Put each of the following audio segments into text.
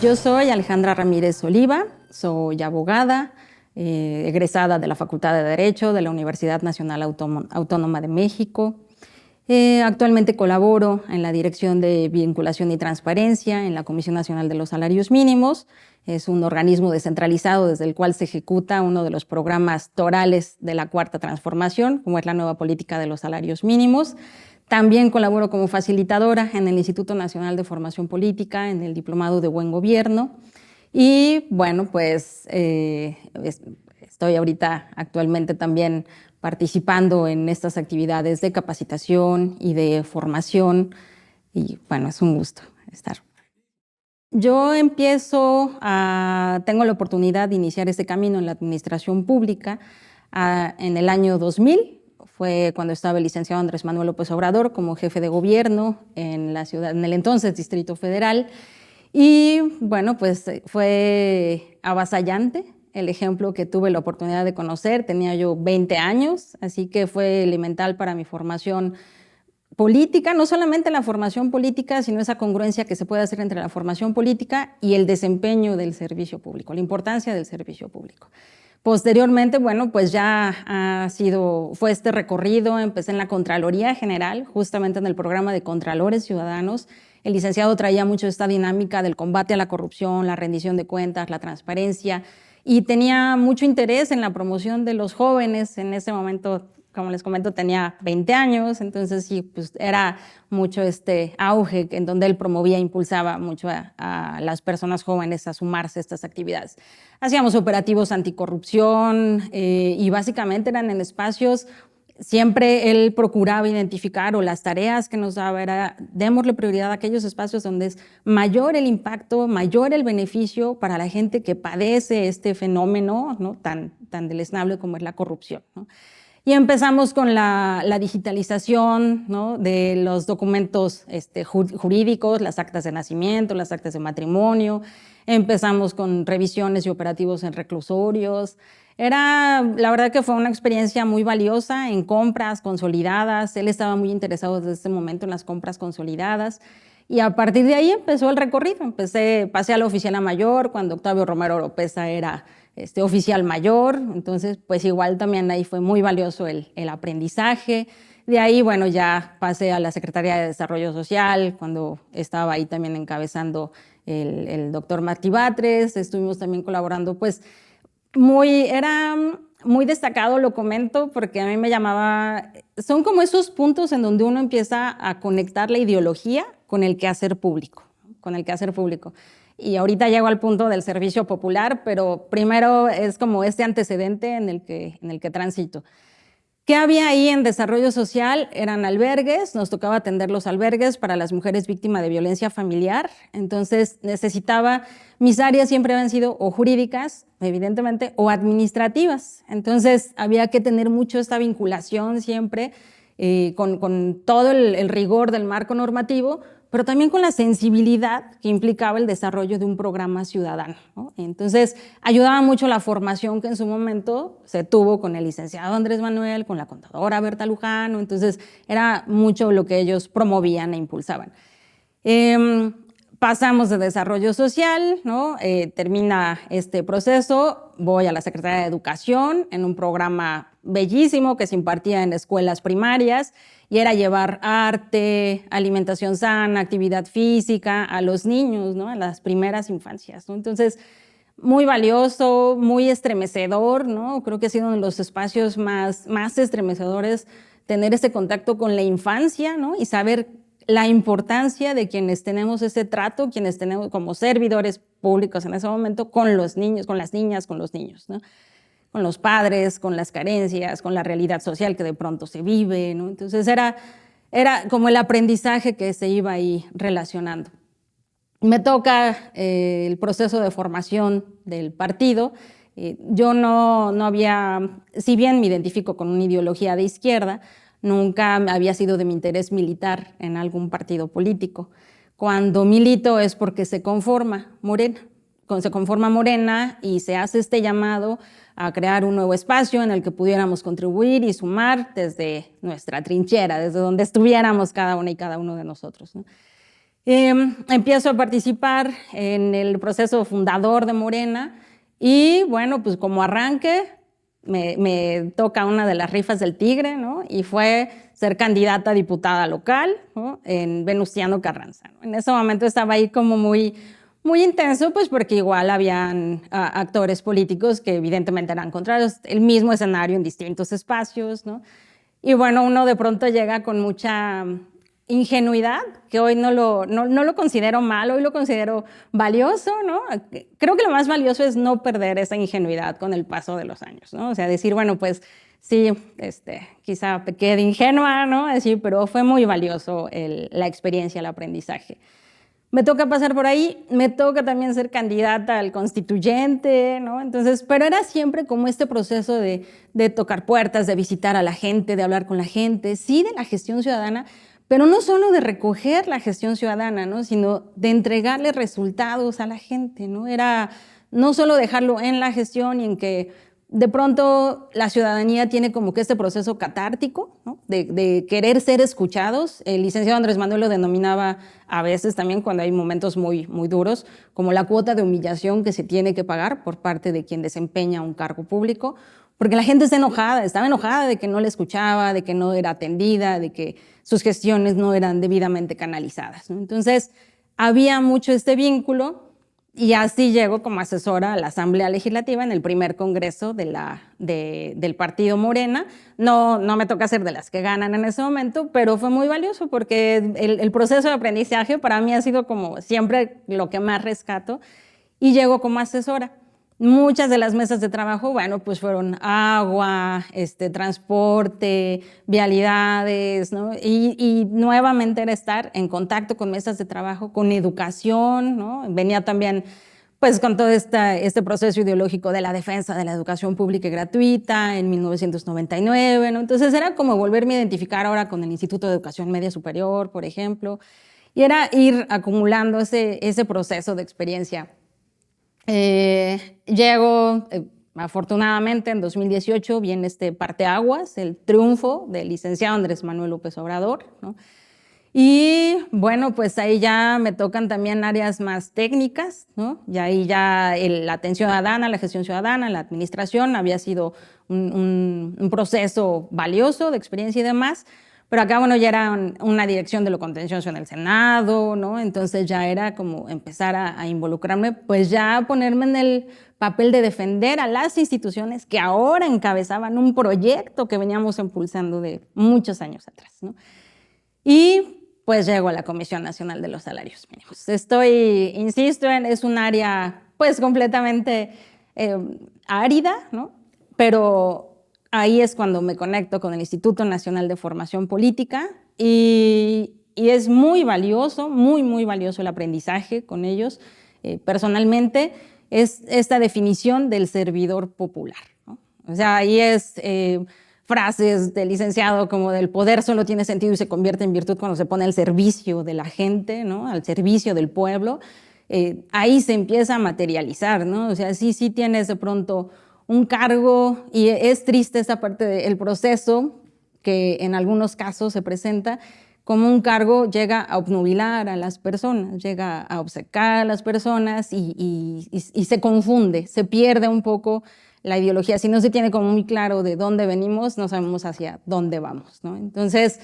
Yo soy Alejandra Ramírez Oliva, soy abogada, egresada de la Facultad de Derecho de la Universidad Nacional Autónoma de México. Actualmente colaboro en la Dirección de Vinculación y Transparencia en la Comisión Nacional de los Salarios Mínimos. Es un organismo descentralizado desde el cual se ejecuta uno de los programas torales de la Cuarta Transformación, como es la nueva política de los salarios mínimos. También colaboro como facilitadora en el Instituto Nacional de Formación Política, en el Diplomado de Buen Gobierno. Y bueno, pues estoy ahorita actualmente también participando en estas actividades de capacitación y de formación. Y bueno, es un gusto estar. Yo tengo la oportunidad de iniciar este camino en la administración pública en el año 2000. Fue cuando estaba el licenciado Andrés Manuel López Obrador como jefe de gobierno en la ciudad, en el entonces Distrito Federal. Y bueno, pues fue avasallante el ejemplo que tuve la oportunidad de conocer. Tenía yo 20 años, así que fue elemental para mi formación política, no solamente la formación política, sino esa congruencia que se puede hacer entre la formación política y el desempeño del servicio público, la importancia del servicio público. Posteriormente, bueno, pues ya fue este recorrido. Empecé en la Contraloría General, justamente en el programa de Contralores Ciudadanos. El licenciado traía mucho esta dinámica del combate a la corrupción, la rendición de cuentas, la transparencia, y tenía mucho interés en la promoción de los jóvenes. En ese momento, como les comento, tenía 20 años, entonces sí, pues era mucho este auge en donde él promovía e impulsaba mucho a las personas jóvenes a sumarse a estas actividades. Hacíamos operativos anticorrupción y básicamente eran en espacios. Siempre él procuraba identificar, o las tareas que nos daba era, démosle prioridad a aquellos espacios donde es mayor el impacto, mayor el beneficio para la gente que padece este fenómeno, ¿no?, tan deleznable como es la corrupción, ¿no? Y empezamos con la digitalización, ¿no?, de los documentos jurídicos, las actas de nacimiento, las actas de matrimonio. Empezamos con revisiones y operativos en reclusorios. La verdad que fue una experiencia muy valiosa en compras consolidadas. Él estaba muy interesado desde ese momento en las compras consolidadas. Y a partir de ahí empezó el recorrido. Pasé a la oficina mayor cuando Octavio Romero Oropeza era oficial mayor. Entonces, pues igual también ahí fue muy valioso el aprendizaje. De ahí, bueno, ya pasé a la Secretaría de Desarrollo Social, cuando estaba ahí también encabezando el doctor Martí Batres. Estuvimos también colaborando, pues, era muy destacado, lo comento, porque a mí me llamaba, son como esos puntos en donde uno empieza a conectar la ideología con el quehacer público, Y ahorita llego al punto del servicio popular, pero primero es como este antecedente en el que transito. ¿Qué había ahí en desarrollo social? Eran albergues. Nos tocaba atender los albergues para las mujeres víctimas de violencia familiar. Entonces mis áreas siempre habían sido o jurídicas, evidentemente, o administrativas. Entonces había que tener mucho esta vinculación siempre con todo el rigor del marco normativo, pero también con la sensibilidad que implicaba el desarrollo de un programa ciudadano, ¿no? Entonces, ayudaba mucho la formación que en su momento se tuvo con el licenciado Andrés Manuel, con la contadora Berta Lujano. Entonces, era mucho lo que ellos promovían e impulsaban. Pasamos de desarrollo social, ¿no? Termina este proceso, voy a la Secretaría de Educación en un programa bellísimo que se impartía en escuelas primarias, y era llevar arte, alimentación sana, actividad física a los niños, ¿no?, a las primeras infancias, ¿no? Entonces, muy valioso, muy estremecedor, ¿no? Creo que ha sido uno de los espacios más estremecedores tener ese contacto con la infancia, ¿no?, y saber la importancia de quienes tenemos ese trato, quienes tenemos como servidores públicos en ese momento con los niños, con las niñas, con los niños, ¿no?, con los padres, con las carencias, con la realidad social que de pronto se vive, ¿no? Entonces era como el aprendizaje que se iba ahí relacionando. Me toca el proceso de formación del partido. Yo no había, si bien me identifico con una ideología de izquierda, nunca había sido de mi interés militar en algún partido político. Cuando milito es porque se conforma Morena y se hace este llamado a crear un nuevo espacio en el que pudiéramos contribuir y sumar desde nuestra trinchera, desde donde estuviéramos cada una y cada uno de nosotros, ¿no? Empiezo a participar en el proceso fundador de Morena y bueno, pues como arranque me toca una de las rifas del Tigre, ¿no? Y fue ser candidata a diputada local, ¿no? En Venustiano Carranza, ¿no? En ese momento estaba ahí como muy intenso, pues porque igual habían actores políticos que evidentemente eran contrarios, el mismo escenario en distintos espacios, ¿no? Y bueno, uno de pronto llega con mucha ingenuidad, que hoy no lo considero malo, hoy lo considero valioso, ¿no? Creo que lo más valioso es no perder esa ingenuidad con el paso de los años, ¿no? O sea, decir, bueno, pues sí, quizá quede ingenua, ¿no? Así, pero fue muy valioso la experiencia, el aprendizaje. Me toca pasar por ahí, me toca también ser candidata al constituyente, ¿no? Entonces, pero era siempre como este proceso de tocar puertas, de visitar a la gente, de hablar con la gente, sí de la gestión ciudadana, pero no solo de recoger la gestión ciudadana, ¿no? Sino de entregarle resultados a la gente, ¿no? Era no solo dejarlo en la gestión y en que de pronto la ciudadanía tiene como que este proceso catártico, ¿no? de querer ser escuchados. El licenciado Andrés Manuel lo denominaba a veces también cuando hay momentos muy duros, como la cuota de humillación que se tiene que pagar por parte de quien desempeña un cargo público, porque la gente está enojada, estaba enojada de que no le escuchaba, de que no era atendida, de que sus gestiones no eran debidamente canalizadas, ¿no? Entonces, había mucho este vínculo. Y así llego como asesora a la Asamblea Legislativa en el primer congreso del partido Morena. No me toca ser de las que ganan en ese momento, pero fue muy valioso porque el proceso de aprendizaje para mí ha sido como siempre lo que más rescato y llego como asesora. Muchas de las mesas de trabajo, bueno, pues fueron agua, transporte, vialidades, ¿no? Y nuevamente era estar en contacto con mesas de trabajo, con educación, ¿no? Venía también, pues, con todo este proceso ideológico de la defensa de la educación pública y gratuita en 1999, ¿no? Entonces era como volverme a identificar ahora con el Instituto de Educación Media Superior, por ejemplo, y era ir acumulando ese proceso de experiencia. Llego, afortunadamente, en 2018 viene este parteaguas, el triunfo del licenciado Andrés Manuel López Obrador, ¿no? Y bueno, pues ahí ya me tocan también áreas más técnicas, ¿no? Y ahí ya la atención ciudadana, la gestión ciudadana, la administración había sido un proceso valioso de experiencia y demás. Pero acá, bueno, ya era una dirección de lo contencioso en el Senado, ¿no? Entonces ya era como empezar a involucrarme, pues ya a ponerme en el papel de defender a las instituciones que ahora encabezaban un proyecto que veníamos impulsando de muchos años atrás, ¿no? Y pues llego a la Comisión Nacional de los Salarios Mínimos. Insisto, es un área pues completamente árida, ¿no? Pero ahí es cuando me conecto con el Instituto Nacional de Formación Política y es muy valioso, muy valioso el aprendizaje con ellos. Personalmente, es esta definición del servidor popular, ¿no? O sea, ahí es frases del licenciado como del poder solo tiene sentido y se convierte en virtud cuando se pone al servicio de la gente, ¿no? Al servicio del pueblo. Ahí se empieza a materializar, ¿no? O sea, sí tienes de pronto un cargo y es triste esa parte del proceso que en algunos casos se presenta como un cargo llega a obnubilar a las personas, llega a obcecar a las personas y se confunde, se pierde un poco la ideología. Si no se tiene como muy claro de dónde venimos, no sabemos hacia dónde vamos, ¿no? Entonces,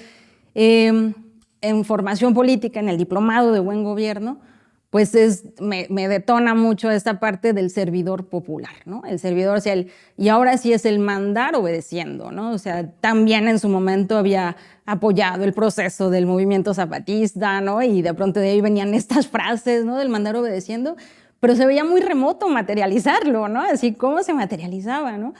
en formación política, en el diplomado de buen gobierno, pues me detona mucho esta parte del servidor popular, ¿no? El servidor, o sea, y ahora sí es el mandar obedeciendo, ¿no? O sea, también en su momento había apoyado el proceso del movimiento zapatista, ¿no? Y de pronto de ahí venían estas frases, ¿no? Del mandar obedeciendo, pero se veía muy remoto materializarlo, ¿no? Así, ¿cómo se materializaba, no?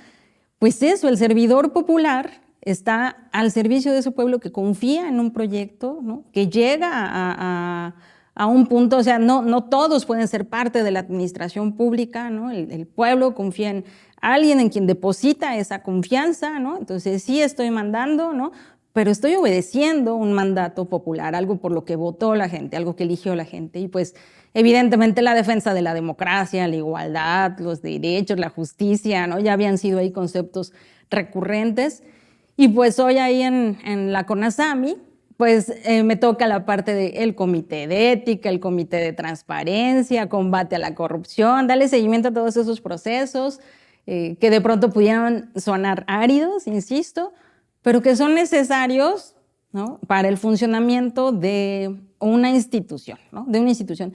Pues eso, el servidor popular está al servicio de su pueblo que confía en un proyecto, ¿no? Que llega a un punto, o sea, no todos pueden ser parte de la administración pública, ¿no? El pueblo confía en alguien en quien deposita esa confianza, ¿no? Entonces sí estoy mandando, ¿no? Pero estoy obedeciendo un mandato popular, algo por lo que votó la gente, algo que eligió la gente. Y pues evidentemente la defensa de la democracia, la igualdad, los derechos, la justicia, ¿no? Ya habían sido ahí conceptos recurrentes. Y pues hoy ahí en la CONASAMI, pues me toca la parte del comité de ética, el comité de transparencia, combate a la corrupción, darle seguimiento a todos esos procesos que de pronto pudieran sonar áridos, insisto, pero que son necesarios, ¿no?, para el funcionamiento de una institución, ¿no?, de una institución.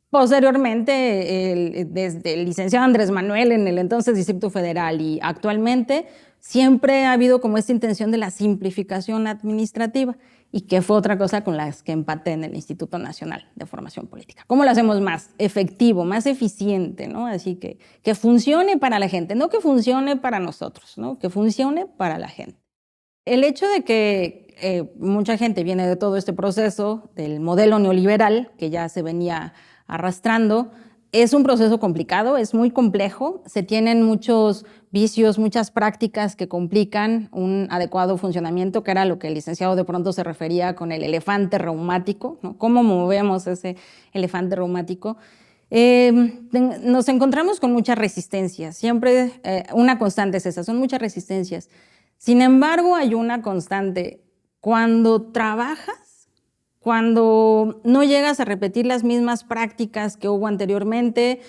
Posteriormente, desde el licenciado Andrés Manuel en el entonces Distrito Federal y actualmente, siempre ha habido como esta intención de la simplificación administrativa, y que fue otra cosa con las que empaté en el Instituto Nacional de Formación Política. ¿Cómo lo hacemos más efectivo, más eficiente, ¿no? Así que funcione para la gente, no que funcione para nosotros, ¿no?, que funcione para la gente. El hecho de que mucha gente viene de todo este proceso del modelo neoliberal que ya se venía arrastrando, es un proceso complicado, es muy complejo, se tienen muchos vicios, muchas prácticas que complican un adecuado funcionamiento, que era lo que el licenciado de pronto se refería con el elefante reumático, ¿no? ¿Cómo movemos ese elefante reumático? Nos encontramos con muchas resistencias, siempre una constante es esa, son muchas resistencias. Sin embargo, hay una constante: cuando trabajas, cuando no llegas a repetir las mismas prácticas que hubo anteriormente,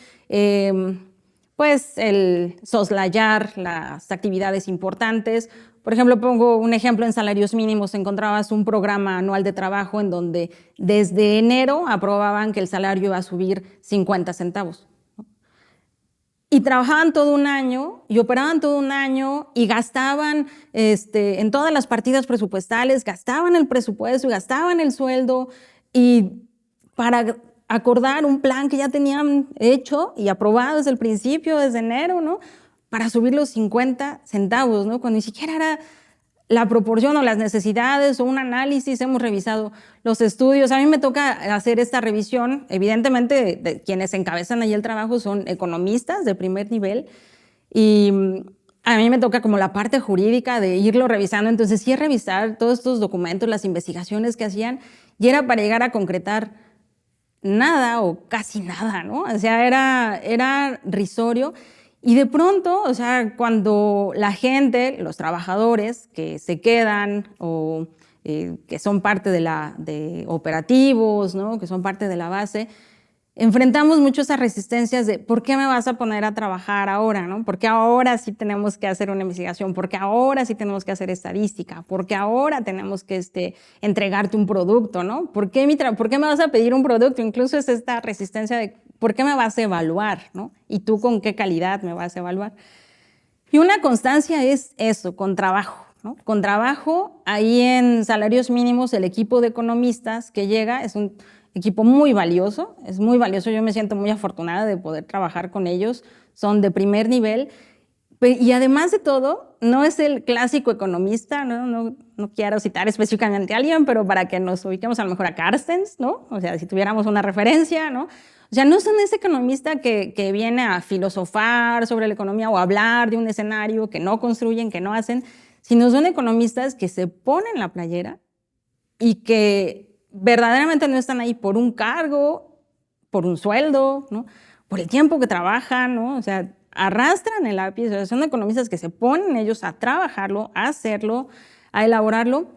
pues el soslayar las actividades importantes. Por ejemplo, pongo un ejemplo: en salarios mínimos encontrabas un programa anual de trabajo en donde desde enero aprobaban que el salario iba a subir 50 centavos. Y trabajaban todo un año y operaban todo un año y gastaban en todas las partidas presupuestales, gastaban el presupuesto y gastaban el sueldo, y para acordar un plan que ya tenían hecho y aprobado desde el principio, desde enero, ¿no?, para subir los 50 centavos, ¿no?, cuando ni siquiera era la proporción o las necesidades o un análisis. Hemos revisado los estudios. A mí me toca hacer esta revisión. Evidentemente, de quienes encabezan ahí el trabajo son economistas de primer nivel, y a mí me toca como la parte jurídica de irlo revisando. Entonces, sí, revisar todos estos documentos, las investigaciones que hacían, y era para llegar a concretar nada o casi nada, ¿no? O sea, era risorio. Y de pronto, o sea, cuando la gente, los trabajadores que se quedan o que son parte de operativos, ¿no?, que son parte de la base, enfrentamos mucho esas resistencias de ¿por qué me vas a poner a trabajar ahora, ¿no? ¿Por qué ahora sí tenemos que hacer una investigación? ¿Por qué ahora sí tenemos que hacer estadística? ¿Por qué ahora tenemos que entregarte un producto, ¿no? ¿Por qué me vas a pedir un producto? Incluso es esta resistencia de ¿por qué me vas a evaluar, ¿no? ¿Y tú con qué calidad me vas a evaluar? Y una constancia es eso, con trabajo, ¿no? Con trabajo. Ahí en salarios mínimos, el equipo de economistas que llega es un equipo muy valioso, es muy valioso. Yo me siento muy afortunada de poder trabajar con ellos, son de primer nivel. Y además de todo, no es el clásico economista, no quiero citar específicamente a alguien, pero para que nos ubiquemos a lo mejor a Carstens, ¿no? O sea, si tuviéramos una referencia, ¿no? O sea, no son ese economista que viene a filosofar sobre la economía o a hablar de un escenario, que no construyen, que no hacen, sino son economistas que se ponen la playera y que verdaderamente no están ahí por un cargo, por un sueldo, ¿no?, por el tiempo que trabajan, ¿no? O sea, arrastran el lápiz. O sea, son economistas que se ponen ellos a trabajarlo, a hacerlo, a elaborarlo,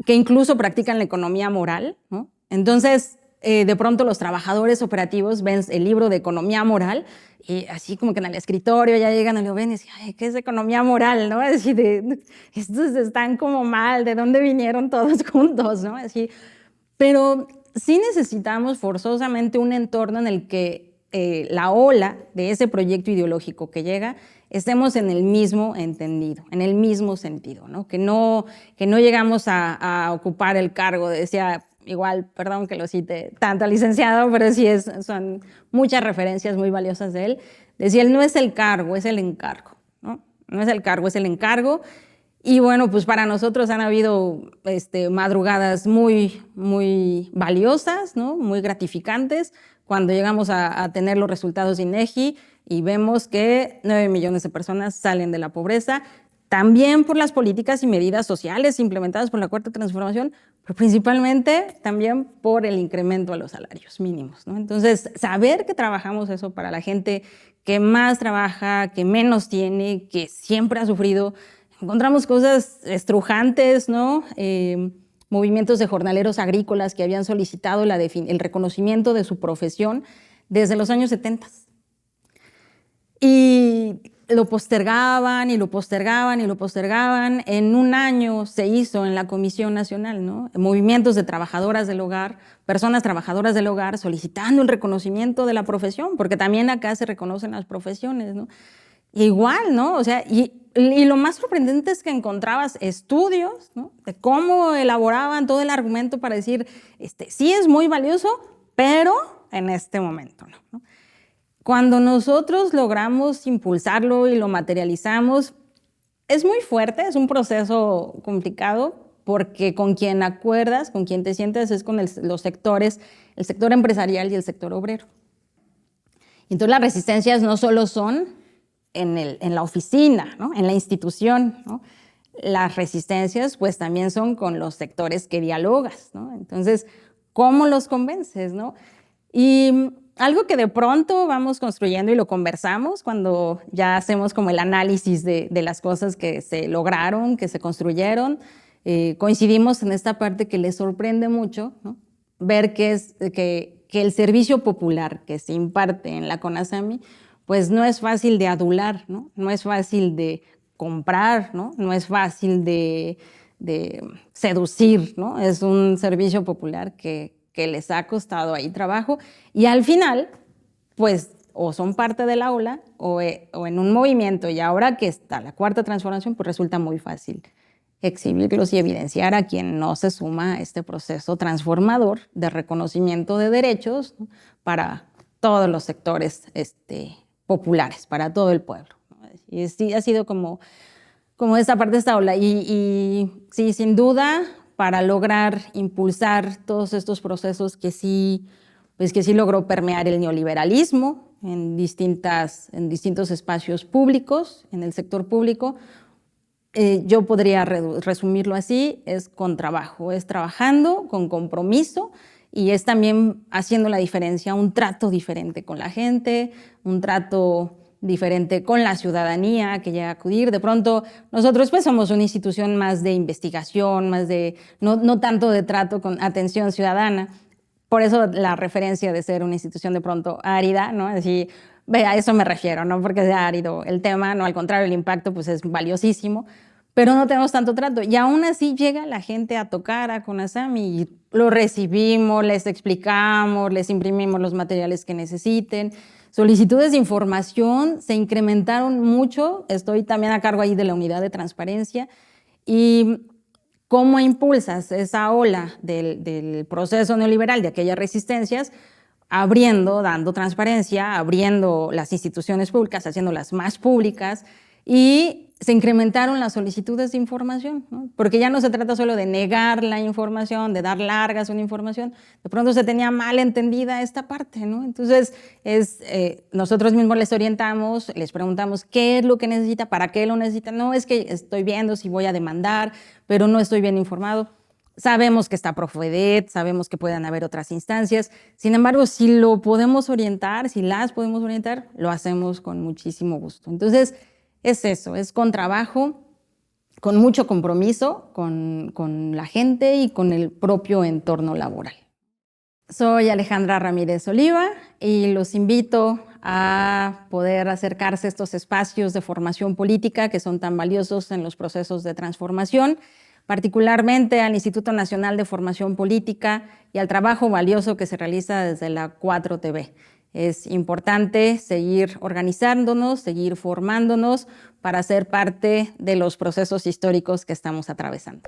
que incluso practican la economía moral, ¿no? Entonces, de pronto los trabajadores operativos ven el libro de economía moral y así como que en el escritorio ya llegan y lo ven y dicen, ay, ¿qué es economía moral, no? Así estos están como mal, ¿de dónde vinieron todos juntos, no? Así. Pero sí necesitamos forzosamente un entorno en el que la ola de ese proyecto ideológico que llega, estemos en el mismo entendido, en el mismo sentido, ¿no? Que no llegamos a ocupar el cargo, decía, igual, perdón que lo cite tanto al licenciado, pero sí son muchas referencias muy valiosas de él. Decía, él no es el cargo, es el encargo, ¿no? No es el cargo, es el encargo. Y bueno, pues para nosotros han habido madrugadas muy, muy valiosas, ¿no?, muy gratificantes, cuando llegamos a tener los resultados de INEGI y vemos que 9 millones de personas salen de la pobreza, también por las políticas y medidas sociales implementadas por la Cuarta Transformación, pero principalmente también por el incremento a los salarios mínimos, ¿no? Entonces, saber que trabajamos eso para la gente que más trabaja, que menos tiene, que siempre ha sufrido, encontramos cosas estrujantes, ¿no? movimientos de jornaleros agrícolas que habían solicitado el reconocimiento de su profesión desde los años 70. Y lo postergaban y lo postergaban y lo postergaban. En un año se hizo en la Comisión Nacional, ¿no? Movimientos de trabajadoras del hogar, personas trabajadoras del hogar solicitando el reconocimiento de la profesión, porque también acá se reconocen las profesiones, ¿no? Igual, ¿no? O sea, y lo más sorprendente es que encontrabas estudios, ¿no?, de cómo elaboraban todo el argumento para decir, sí es muy valioso, pero en este momento no. Cuando nosotros logramos impulsarlo y lo materializamos, es muy fuerte, es un proceso complicado, porque con quien acuerdas, con quien te sientes es con los sectores, el sector empresarial y el sector obrero. Entonces las resistencias no solo son en la oficina, ¿no?, en la institución, ¿no? Las resistencias pues también son con los sectores que dialogas, ¿no? Entonces, ¿cómo los convences, no? Y algo que de pronto vamos construyendo y lo conversamos cuando ya hacemos como el análisis de las cosas que se lograron, que se construyeron, coincidimos en esta parte que les sorprende mucho, ¿no?, ver que el servicio popular que se imparte en la CONASAMI pues no es fácil de adular, ¿no? No es fácil de comprar, ¿no? No es fácil de seducir, ¿no? Es un servicio popular que les ha costado ahí trabajo y al final, pues, o son parte del aula o en un movimiento, y ahora que está la cuarta transformación, pues resulta muy fácil exhibirlos y evidenciar a quien no se suma a este proceso transformador de reconocimiento de derechos, ¿no?, para todos los sectores populares, para todo el pueblo, ¿no? Y sí, ha sido como esta parte de esta ola. Y sí, sin duda, para lograr impulsar todos estos procesos que sí logró permear el neoliberalismo en distintos espacios públicos, en el sector público, yo podría resumirlo así: es con trabajo, es trabajando con compromiso y es también haciendo la diferencia, un trato diferente con la gente, un trato diferente con la ciudadanía que llega a acudir. De pronto nosotros pues somos una institución más de investigación, más de, no tanto de trato con atención ciudadana. Por eso la referencia de ser una institución de pronto árida, ¿no? Así, a eso me refiero, no porque sea árido el tema, no, al contrario, el impacto pues es valiosísimo, pero no tenemos tanto trato. Y aún así llega la gente a tocar a CONASAMI y lo recibimos, les explicamos, les imprimimos los materiales que necesiten. Solicitudes de información se incrementaron mucho. Estoy también a cargo ahí de la unidad de transparencia. Y ¿cómo impulsas esa ola del proceso neoliberal, de aquellas resistencias? Abriendo, dando transparencia, abriendo las instituciones públicas, haciéndolas más públicas, y se incrementaron las solicitudes de información, ¿no? Porque ya no se trata solo de negar la información, de dar largas una información, de pronto se tenía mal entendida esta parte, ¿no? Entonces, nosotros mismos les orientamos, les preguntamos qué es lo que necesita, para qué lo necesita. No es que estoy viendo si voy a demandar, pero no estoy bien informado. Sabemos que está Profedet, sabemos que pueden haber otras instancias. Sin embargo, si lo podemos orientar, si las podemos orientar, lo hacemos con muchísimo gusto. Entonces, es eso, es con trabajo, con mucho compromiso con la gente y con el propio entorno laboral. Soy Alejandra Ramírez Oliva y los invito a poder acercarse a estos espacios de formación política que son tan valiosos en los procesos de transformación, particularmente al Instituto Nacional de Formación Política y al trabajo valioso que se realiza desde la 4TV. Es importante seguir organizándonos, seguir formándonos para ser parte de los procesos históricos que estamos atravesando.